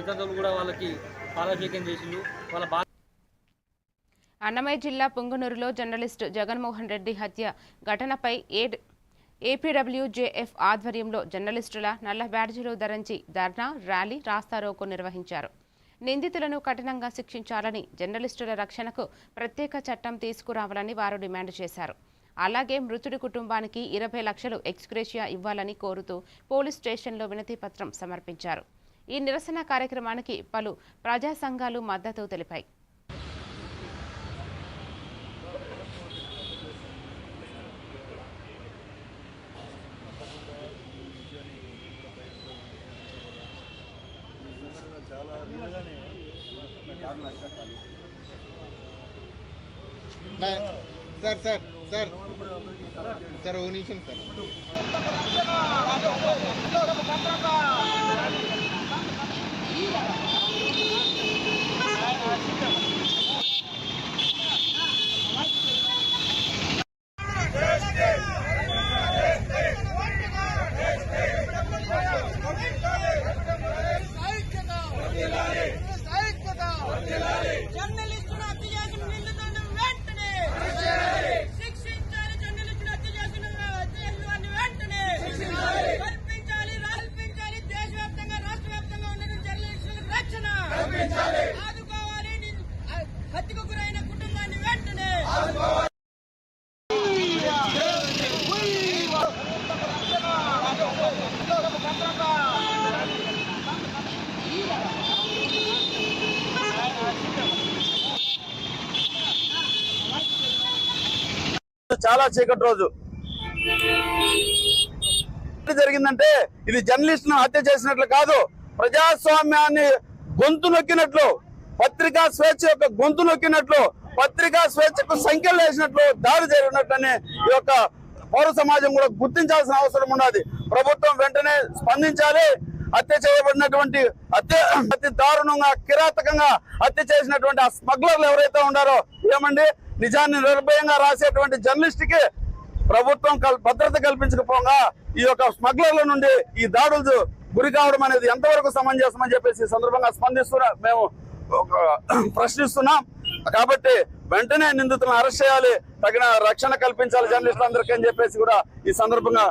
కృతజ్ఞతలు కూడా వాళ్ళకి పాలాభిషేకం చేసిండు వాళ్ళ అన్నమయ్య జిల్లా పుంగనూరులో జర్నలిస్ట్ జగన్మోహన్ రెడ్డి హత్య ఘటనపై ఏపీడబ్ల్యూజేఎఫ్ ఆధ్వర్యంలో జర్నలిస్టుల నల్ల బ్యాడ్జీలు ధరించి ధర్నా, ర్యాలీ, రాస్తారోకో నిర్వహించారు. నిందితులను కఠినంగా శిక్షించాలని, జర్నలిస్టుల రక్షణకు ప్రత్యేక చట్టం తీసుకురావాలని వారు డిమాండ్ చేశారు. అలాగే మృతుడి కుటుంబానికి 20 లక్షలు ఎక్స్గ్రేషియా ఇవ్వాలని కోరుతూ పోలీస్ స్టేషన్లో వినతి పత్రం సమర్పించారు. ఈ నిరసన కార్యక్రమానికి పలు ప్రజా సంఘాలు మద్దతు తెలిపాయి. सर सर सर सर वो निमिषం सर చాలా చీకటి రోజు జరిగిందంటే ఇది జర్నలిస్ట్ ను హత్య చేసినట్లు కాదు, ప్రజాస్వామ్యాన్ని గొంతు నొక్కినట్లు, పత్రికా స్వేచ్ఛ యొక్క గొంతు నొక్కినట్లు, పత్రికా స్వేచ్ఛకు సంఖ్యలు వేసినట్లు దాడి జరిగినట్లని ఈ యొక్క పౌర సమాజం కూడా గుర్తించాల్సిన అవసరం ఉన్నది. ప్రభుత్వం వెంటనే స్పందించాలి. హత్య చేయబడినటువంటి అతి దారుణంగా కిరాతకంగా హత్య చేసినటువంటి ఆ స్మగ్లర్లు ఎవరైతే ఉన్నారో, ఏమండి నిజాన్ని నిర్భయంగా రాసేటువంటి జర్నలిస్ట్ కి ప్రభుత్వం భద్రత కల్పించకపోగా ఈ యొక్క స్మగ్లర్ల నుండి ఈ దాడులు గురి కావడం అనేది ఎంతవరకు సమంజసమని చెప్పేసి ఈ సందర్భంగా మేము ప్రశ్నిస్తున్నాం. కాబట్టి వెంటనే నిందితులను అరెస్ట్ చేయాలి, తగిన రక్షణ కల్పించాలి జర్నలిస్టులందరికీ అని చెప్పేసి కూడా ఈ సందర్భంగా